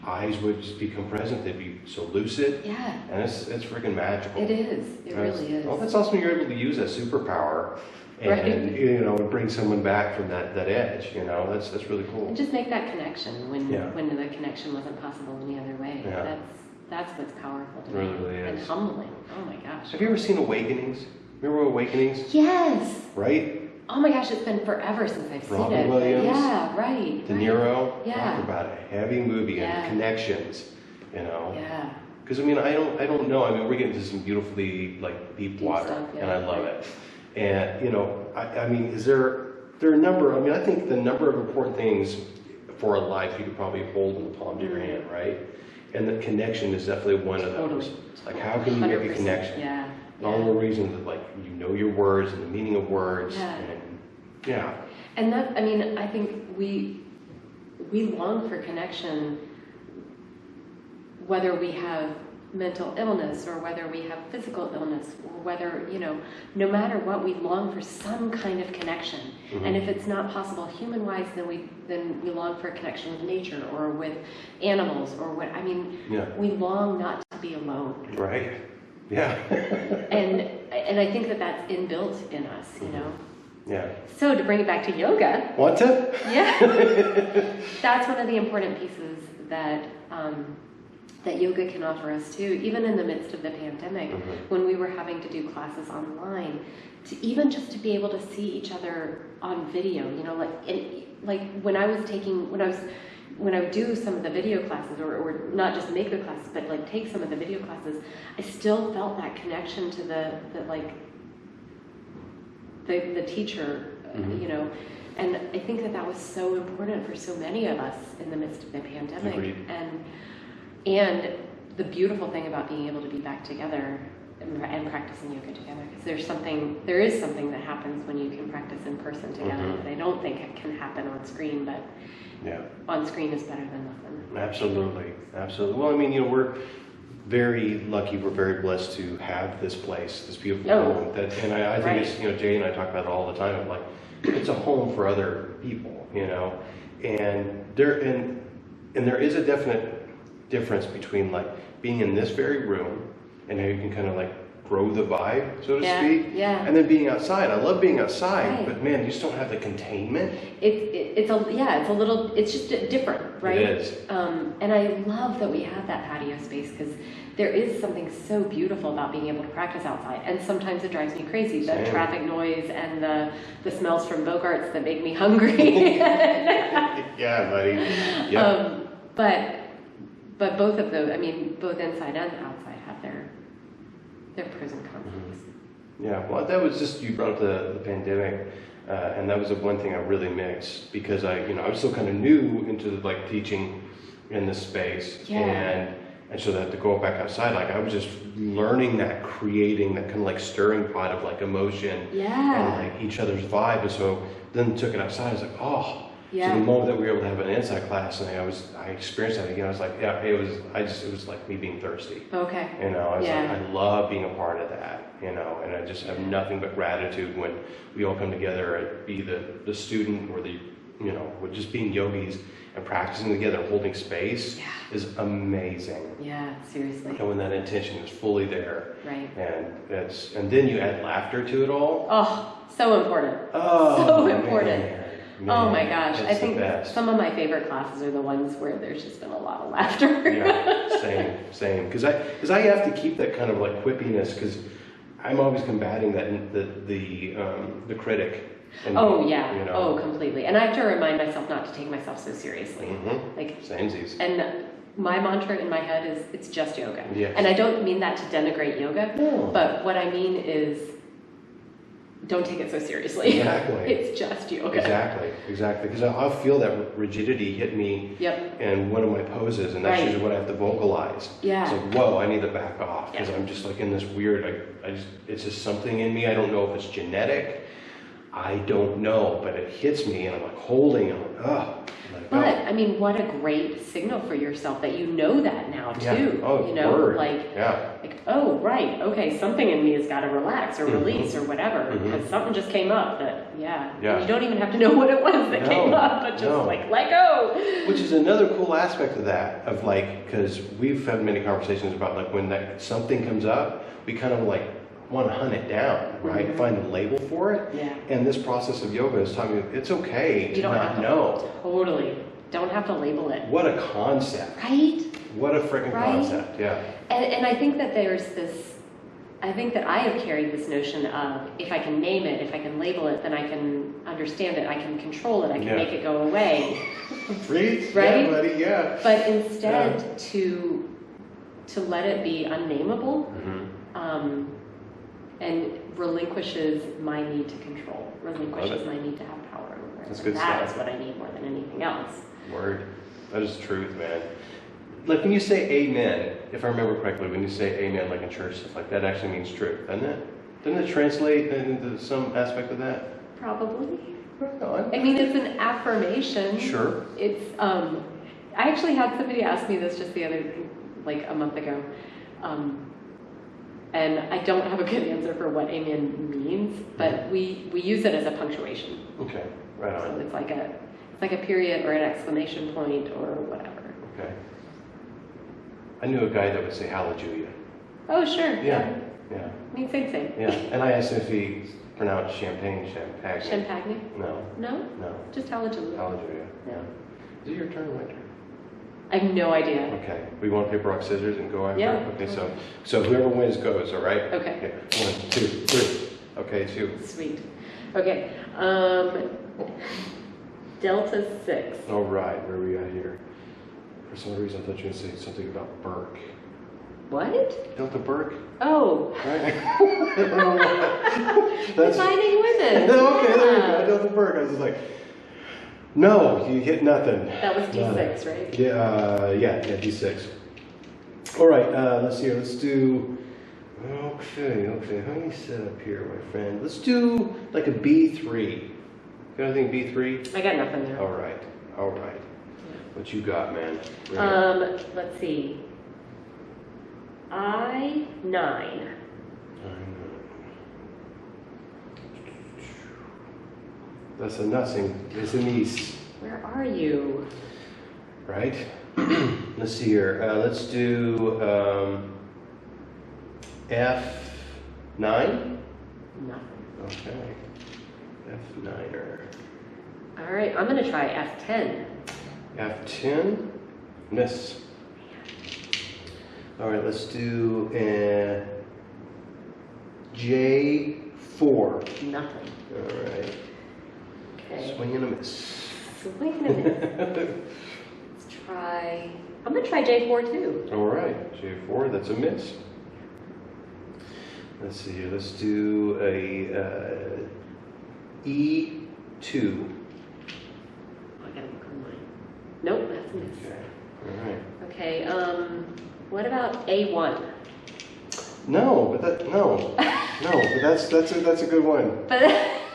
eyes would just become present. They'd be so lucid. Yeah. And it's freaking magical. It is. It really is. Well, that's awesome. You're able to use that superpower, and and bring someone back from that edge. That's really cool. And just make that connection when the connection wasn't possible any other way. Yeah. That's what's powerful to Really, me. really is. And humbling. Oh my gosh. Have you ever seen Awakenings? Remember Awakenings? Yes. Right? Oh my gosh, it's been forever since I've seen Robin it. Williams, Yeah, right. De Niro. Yeah. Talk about a heavy movie and connections. Yeah. Because I don't know. We're getting to some beautifully deep water, stuff, and I love it. And is there are a number? I think the number of important things for a life you could probably hold in the palm of your hand, right? And the connection is definitely one of those. Like, how can you make a connection? Yeah. All the reasons that you know your words and the meaning of words, And that, I think we long for connection, whether we have mental illness or whether we have physical illness or whether, no matter what, we long for some kind of connection. Mm-hmm. And if it's not possible human-wise, then we long for a connection with nature or with animals or we long not to be alone. Right. Yeah. and I think that that's inbuilt in us, Yeah. So to bring it back to yoga. Want to? Yeah. That's one of the important pieces that that yoga can offer us too, even in the midst of the pandemic, when we were having to do classes online, to even just to be able to see each other on video, when I would do some of the video classes, or not just make the classes, but like take some of the video classes, I still felt that connection to the teacher, and I think that was so important for so many of us in the midst of the pandemic. Agreed. And the beautiful thing about being able to be back together and practicing yoga together, because there is something that happens when you can practice in person together that I don't think it can happen on screen, but on screen is better than nothing. Absolutely. Well, we're very lucky, we're very blessed to have this place, this beautiful home. And I think it's, Jay and I talk about it all the time, of like, it's a home for other people, and there is a definite difference between like being in this very room and how you can kind of like grow the vibe, so to speak, and then being outside. I love being outside, but man, you just don't have the containment. It's just different, right? It is. And I love that we have that patio space, because there is something so beautiful about being able to practice outside. And sometimes it drives me crazy, the traffic noise and the smells from Bogarts that make me hungry. Yeah, buddy. Yep. But both of those, both inside and outside have their pros and cons. Yeah, well, that was just, you brought up the pandemic, and that was the one thing I really missed, because I was still kind of new into like teaching in this space, and so that to go back outside, like I was just learning that, creating that kind of like stirring pot of like emotion and like each other's vibe, and so then took it outside. I was like, So the moment that we were able to have an inside class, and I experienced that again, I was like, it was like me being thirsty. Okay. I was like, I love being a part of that, and I just have nothing but gratitude when we all come together and be the student or we're just being yogis and practicing together, holding space is amazing. Yeah, seriously. And when that intention is fully there. Right. And then you add laughter to it all. Oh, so important. Oh, so important. Man, oh my gosh, I think some of my favorite classes are the ones where there's just been a lot of laughter. Yeah, same. Because I have to keep that kind of like quippiness, because I'm always combating that the critic. Oh, completely. And I have to remind myself not to take myself so seriously. Like samesies. And my mantra in my head is, it's just yoga. Yes. And I don't mean that to denigrate yoga, but what I mean is, don't take it so seriously. Exactly. It's just yoga. Exactly. Because I'll feel that rigidity hit me in one of my poses, and that's usually what I have to vocalize. Yeah. It's like, whoa, I need to back off, because I'm just like in this weird, it's just something in me. I don't know if it's genetic. I don't know, but it hits me, and I'm like holding it. Like, what a great signal for yourself that you know that now too. Word. Okay, something in me has got to relax or release or whatever, because something just came up that, and you don't even have to know what it was that came up, but just like, let go. Which is another cool aspect of that, of like, because we've had many conversations about like when that something comes up, we kind of like want to hunt it down, right? Find a label for it. Yeah. And this process of yoga is telling you it's okay to not know. Totally. Don't have to label it. What a concept. Right? What a freaking concept, yeah. And I think that I have carried this notion of, if I can name it, if I can label it, then I can understand it, I can control it, I can make it go away. Right? Right? Yeah, buddy, yeah. But instead to let it be unnameable, and relinquishes my need to control, relinquishes my need to have power over it. That's good That stuff. is what I need more than anything else. Word. That is truth, man. Like when you say amen, if I remember correctly, when you say amen, like in church, stuff like that actually means truth, doesn't it? Doesn't it translate into some aspect of that? Probably. Right on. It's an affirmation. Sure. It's, I actually had somebody ask me this just a month ago. And I don't have a good answer for what amen means, but we use it as a punctuation. Okay, right on. So it's like a period or an exclamation point or whatever. Okay. I knew a guy that would say hallelujah. Oh, sure. Yeah. I mean, same. Yeah, and I asked him if he pronounced champagne. Champagne? No. No? No. Just hallelujah. Hallelujah. Yeah. Is it your turn or my turn? I have no idea. Okay. We want paper, rock, scissors and go after? Yeah. Okay, so whoever wins goes, all right? Okay. 1, 2, 3. Okay, 2. Sweet. Okay. Delta 6. All right, where are we at here? For some reason, I thought you were going to say something about Burke. What? Delta Burke? Oh. Right? I don't know why. Defining women. No, okay, there you Yeah. go. Delta Burke. I was just like, no, you hit nothing. That was D6, right? Yeah, D6. All right, let's see here. Let's do. Okay. How do you set up here, my friend? Let's do like a B3. Got anything B3? I got nothing there. All right. What you got, man? Let's see. I9. That's a nothing. It's an east. Where are you? Right? Let's see here. Let's do F9? Nothing. Okay. F9er. All right, I'm going to try F10. F10? Miss. All right, let's do J4. Nothing. All right. Okay. Swing and a miss. Swing and a miss. Let's try. I'm going to try J4 too. All right, J4, that's a miss. Let's see here. Let's do a E2. I gotta look on mine. Nope, that's a miss. Okay. All right. Okay. What about A1? No, but that's a good one. But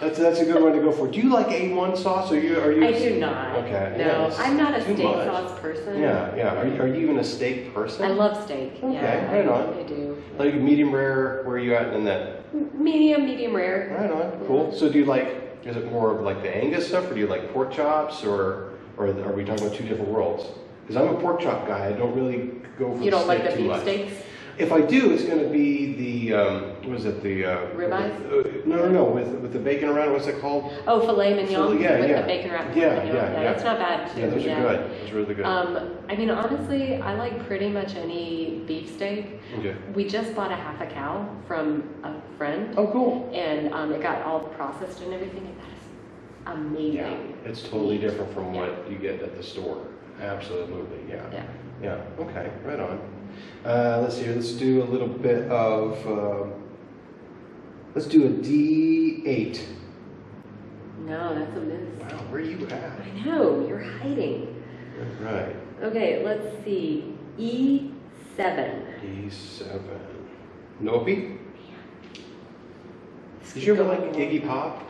That's a good one to go for. Do you like A1 sauce? Are you? I do not. Okay. No, Yeah, I'm not a too steak much. sauce person. Yeah. Are you even a steak person? I love steak. Okay, yeah, right on. I do. Like medium rare. Where are you at in that? Medium rare. Right on. Cool. So do you like? Is it more of like the Angus stuff, or do you like pork chops, or are we talking about two different worlds? Because I'm a pork chop guy. I don't really go for You don't like the too beef much. steaks? If I do, it's going to be the what is it? The Ribeyes? No. With the bacon around. What's it called? Oh, filet mignon with yeah. the bacon wrapped Yeah, filet mignon. yeah. That's not bad too. Yeah, those are good. Those are really good. I mean, honestly, I like pretty much any beef steak. Okay. We just bought a half a cow from a friend. Oh, cool. And it got all processed and everything, and that is amazing. Yeah, it's totally different from what you get at the store. Absolutely, yeah. Yeah, okay, right on. Let's see here, let's do a little bit of, let's do a D8. No, that's a miss. Wow, where are you at? I know, you're hiding. Right. Okay, let's see. E7. E7. Nope. Did you ever like Iggy Pop?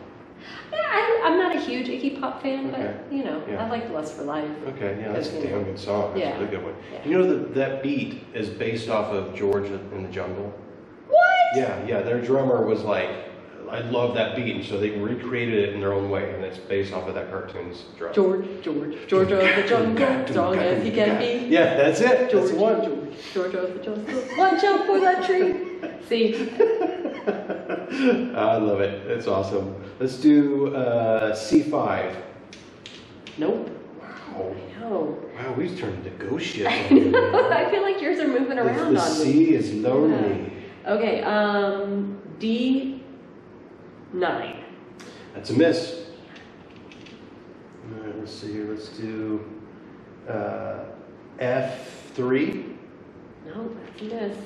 Yeah, I'm not a huge Iggy Pop fan, Okay. but Yeah. I like Lust for Life. Okay, yeah, that's a Because, damn good song. That's Yeah. a really good one. Yeah. You know that beat is based off of George in the Jungle? What? Yeah, their drummer was like, I love that beat, and so they recreated it in their own way, and it's based off of that cartoon's drum. George of the jungle, strong as he can be. Yeah, that's it. That's the one. George of the jungle, watch out for that tree. See? I love it. It's awesome. Let's do C5. Nope. Wow. No. Wow, we've turned into ghost shit. I feel like yours are moving around the on me. C is lonely. Yeah. Okay, D9. That's a miss. All right, let's see here. Let's do F3. No, that's a miss.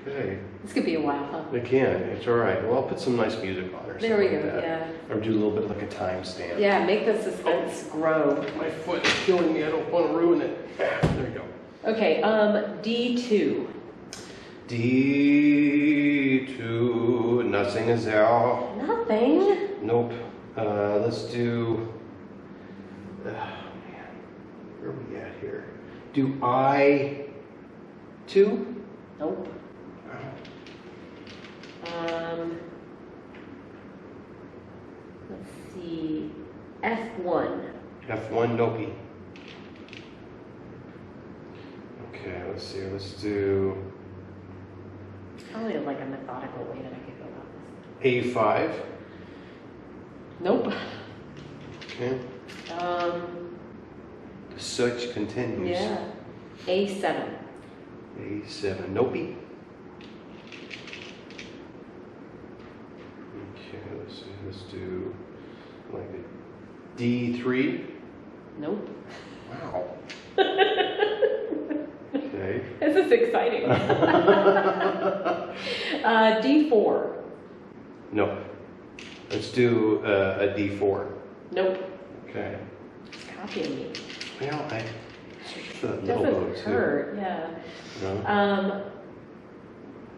Okay. This could be a while, huh? It can. It's all right. Well, I'll put some nice music on or There we something go, like that. yeah. Or do a little bit like a timestamp. Yeah, make the suspense grow. My foot is killing me. I don't want to ruin it. There we go. Okay, D2. D2. Nothing is there. Nothing. Nope. Let's do. Man, where are we at here? Do I2? Nope. Let's see. F1. F1, Nope. Okay, let's see. Let's do Probably like a methodical way that I could go about this. A5. Nope. Okay. The search continues. Yeah. A7. A7, Nope. Okay, let's see. Let's do like a D3. Nope. Wow. Okay. This is exciting. D4. No. Let's do a D4. Nope. Okay. It's copying me. Well, I searched for that It middle doesn't note too. hurt, yeah. No?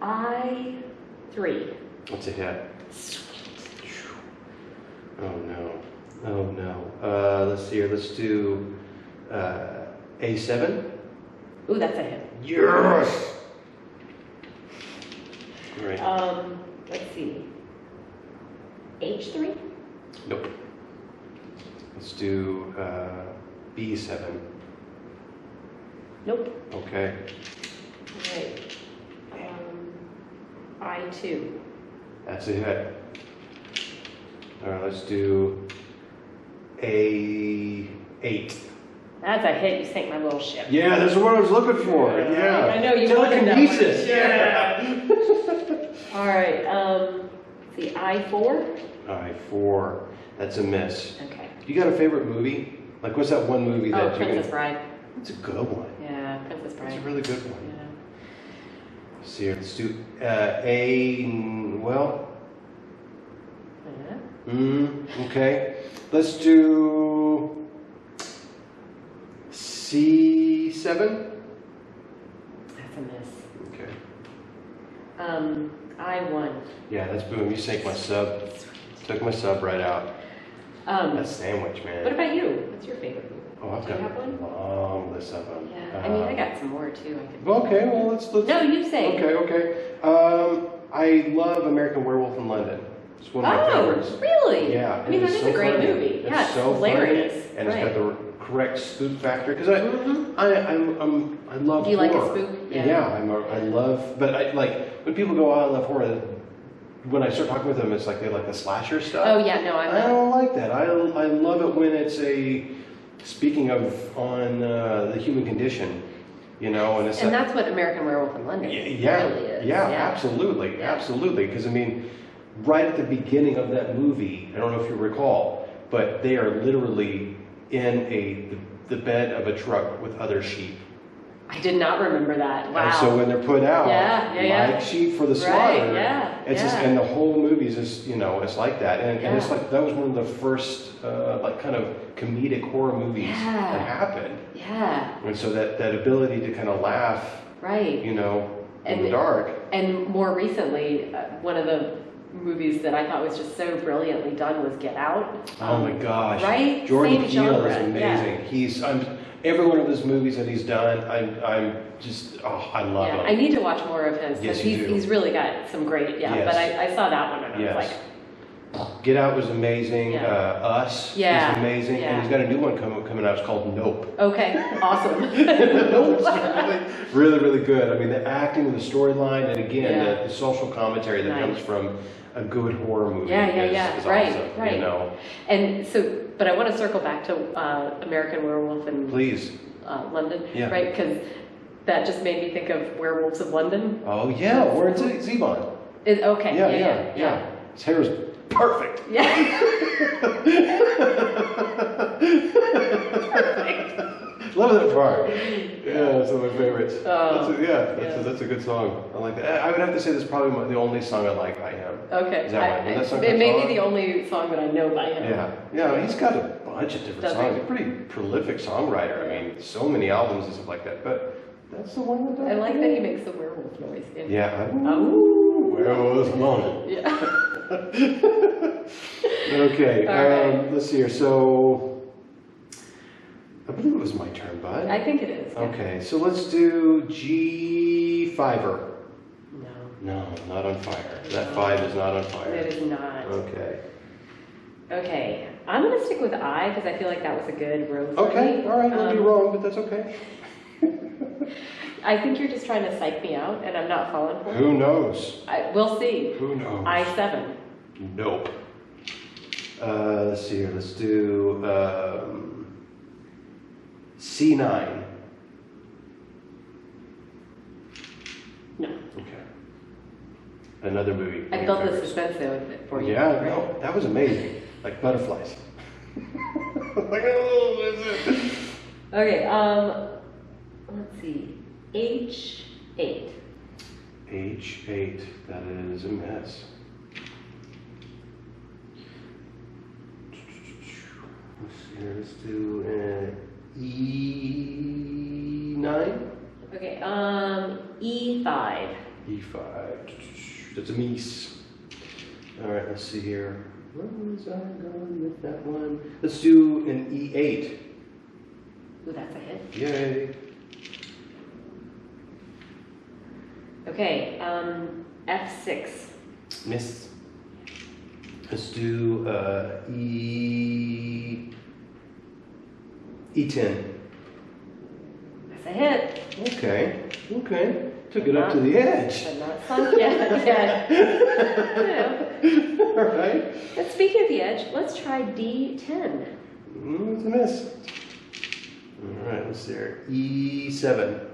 I3. What's a hit? Oh no. Oh no. Let's see here. Let's do A7. Ooh, that's a hit. Yes! Great. Let's see. H3? Nope. Let's do B7. Nope. Okay. All right. I2. That's a hit. All right, let's do A8. That's a hit. You sank my little ship. Yeah, that's what I was looking for. Yeah. I know, you wanted that one. Telekinesis. Yeah. All right. Let's see. I4? I4. That's a miss. Okay. You got a favorite movie? Like, what's that one movie that Oh, Princess Bride. It's a good one. Yeah, Princess Bride. It's a really good one. Yeah. Let's see here. Let's do well. Okay. Let's do C7. That's a miss. Okay. I1. Yeah, that's boom. You sank my sub. Took my sub right out. That sandwich, man. What about you? What's your favorite movie? Oh, I've Do got you have one? a long list of them. Yeah. I mean, I got some more too. I could... Okay, well, let's. No, you say. Okay. I love American Werewolf in London. It's one of my favorites. Really? Yeah. I mean, it that is so a great funny. movie. It's Yeah, it's so hilarious. funny, and Right. it's got the correct spook factor. Because I love. Do you like a horror. spook? Yeah, I love. But I like when people go, "Oh, I love horror." When I start talking with them, it's like they like the slasher stuff. Oh yeah, no, I don't like that. I love it when it's speaking of on the human condition, and it's and that's what American Werewolf in London really is. Absolutely. Because I mean, right at the beginning of that movie, I don't know if you recall, but they are literally in the bed of a truck with other sheep. I did not remember that. Wow. And so when they're put out, Yeah. like sheep for the slaughter, Right, yeah, it's just, and the whole movie is just, it's like that. And it's like, that was one of the first, like kind of comedic horror movies that happened. Yeah. And so that ability to kind of laugh, right. in the dark. And more recently, one of the movies that I thought was just so brilliantly done was Get Out. Oh my gosh. Right? Jordan Same Peele genre. is amazing. Yeah. Every one of his movies that he's done, I love him. I need to watch more of his because Yes, you do. he's really got some great, Yes. but I saw that one and I was Yes. like, Get Out was amazing. Yeah. Us Yeah. was amazing. Yeah. And he's got a new one coming out. It's called Nope. okay, awesome. It's really, really good. I mean, the acting, the storyline, and again, Yeah. the social commentary that Nice. comes from a good horror movie Yeah, is right, awesome. right. And so, but I want to circle back to American Werewolf in Please. London, Yeah. right? Because that just made me think of Werewolves of London. Oh, yeah. Where's Zevon? Okay, Yeah. His hair is perfect. Yeah. Love that part. Yeah, it's one of my favorites. Oh, That's a good song. I like that. I would have to say that's probably the only song I like by him. Okay. Is that right? Was that song it may song? be the only song that I know by him. Yeah, he's got a bunch of different Does songs. he? He's a pretty prollific songwriter. I mean, so many albums and stuff like that. But that's the one that I like that he makes the werewolf noise. Yeah. Oh. Werewolves of London. Yeah. Okay. All right. Let's see here. So I believe it was my turn, bud. I think it is. Yeah. Okay, so let's do G5er. No. No, not on fire. That 5 is not on fire. It is not. Okay. Okay, I'm gonna stick with I because I feel like that was a good row for Okay, me. all right, I'll be wrong, but that's okay. I think you're just trying to psych me out, and I'm not falling for it. Who knows? We'll see. Who knows? I7. Nope. Let's see here. Let's do C9. No. Okay. Another movie. I built the suspense though for you. Yeah, right? no, that was amazing. Like butterflies. Like, oh, that's it. Okay, let's see. H8. H8. That is a mess. Let's see here. Let's do E9. Okay, E5. E5. That's a mies. All right, let's see here. Where was I going with that one? Let's do an E8. Ooh, that's a hit. Yay. Okay, F6. Miss. Let's do E10. That's a hit. Okay. Okay. Took it up to the edge. But not sunk yet. You know. All right. But speaking of the edge, let's try D10. It's a miss. All right. Let's see here. E7.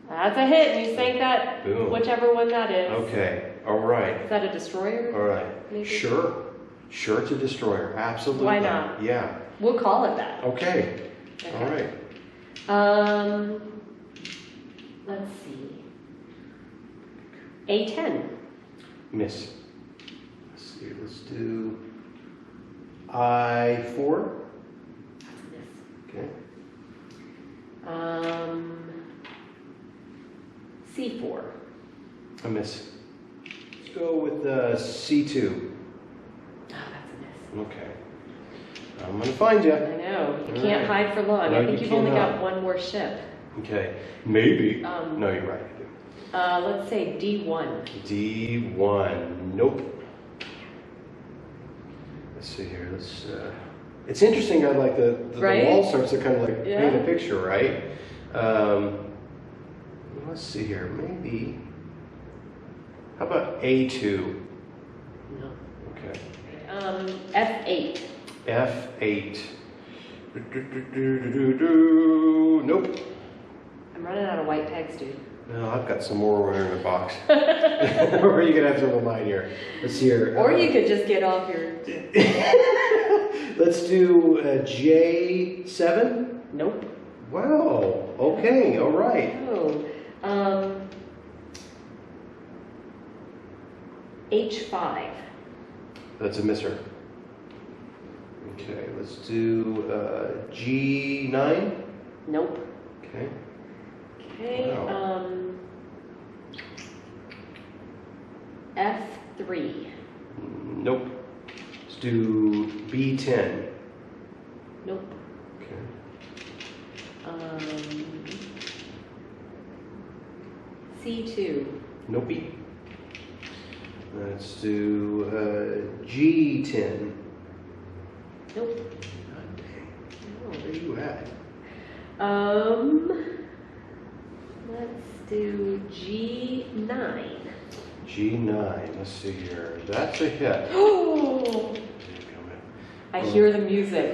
That's a hit, and you sank that, Boom. whichever one that is. Okay. All right. Is that a destroyer? All right. Maybe? Sure. Sure, it's a destroyer. Absolutely. Why not? Yeah. We'll call it that. Okay. Okay. All right. Let's see. A10. Miss. Let's see. Let's do I4. That's a miss. Okay. C4. A miss. Let's go with C2. Oh, that's a miss. Okay. I'm gonna find you. I know. You All can't right. hide for long. No, I think you you've only cannot. got one more ship. Okay. Maybe. Um, No, you're right. I do. Let's say D1. D1. Nope. Let's see here. Let's. It's interesting. How like the Right? wall starts to kind of like Yeah. paint a picture, right? Let's see here. Maybe. How about A2? No. Okay. F8. F8. Nope. I'm running out of white pegs, dude. No, I've got some more in a box. Or you can have some of mine here. Let's see here. Or you could just get off your... Let's do J7. Nope. Wow. Okay. All right. Oh. H5. That's a misser. Okay. Let's do G9. Nope. Okay. Okay. Wow. F3. Nope. Let's do B10. Nope. Okay. C2. Nope. Let's do G10. Nope. God dang. No. Where are you at? Let's do G9. G9. Let's see here. That's a hit. Oh! I hear the music.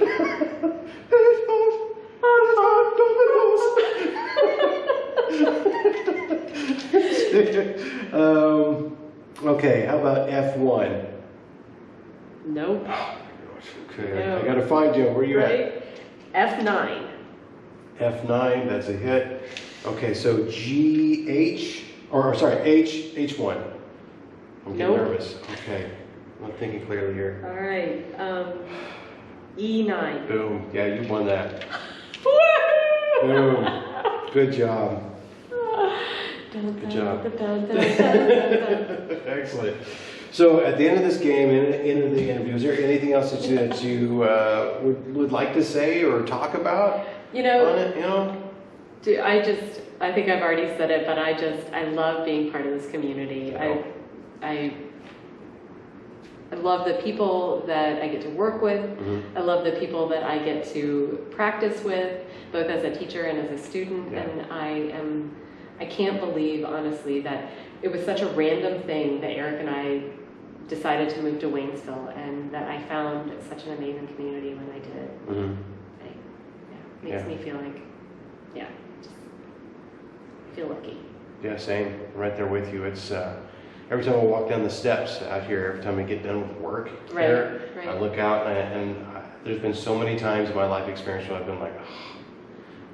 Okay, how about F1? Nope. Oh my gosh. Okay, No. I gotta find you. Where are you Right? F9. at? F9, that's a hit. Okay, so GH, or sorry, H1. I'm getting Nope. nervous. Okay, I'm not thinking clearly here. All right. E9. Boom. Yeah, you won that. Woo! Boom. Good job. Good job. Dun. Excellent. So at the end of this game, end of the interview, is there anything else that you would like to say or talk about You know, on it? You know? I think I've already said it, but I love being part of this community. Oh. I love the people that I get to work with. Mm-hmm. I love the people that I get to practice with, both as a teacher and as a student. Yeah. And I can't believe, honestly, that it was such a random thing that Eric and I decided to move to Waynesville, and that I found such an amazing community when I did. Mm-hmm. Makes me feel like, just feel lucky. Yeah, same. I'm right there with you. It's every time I walk down the steps out here, every time I get done with work here, Right. I look out and there's been so many times in my life experience where I've been like,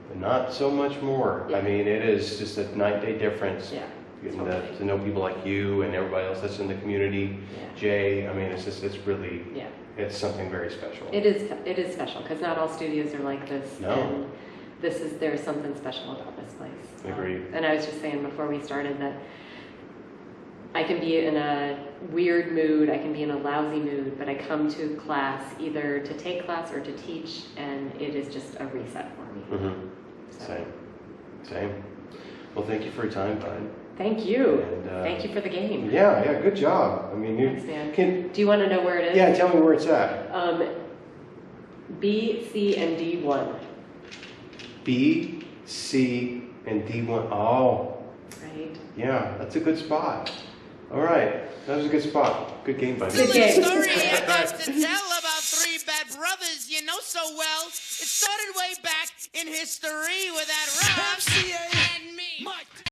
but not so much more. Yeah. I mean, it is just a night and day difference. Yeah. Getting Totally. to know people like you and everybody else that's in the community. Yeah. Jay, I mean, it's really, Yeah. it's something very special. It is special, because not all studios are like this. No. And there's something special about this place. Agreed. And I was just saying before we started that I can be in a weird mood, I can be in a lousy mood, but I come to class either to take class or to teach, and it is just a reset for me. Mm-hmm. So, Same. Well, thank you for your time, bud. thank you. And, Thank you for the game. Yeah, good job. I mean, Thanks, man. can, Do you want to know where it is? yeah, tell me where it's at. B, C, and D1. B, C, and D1. Oh, Right? yeah, that's a good spot. All right, that was a good spot. Good game, buddy. Good game. Story I got to tell about three bad brothers you know so well. It started way back in history with that Rob and me.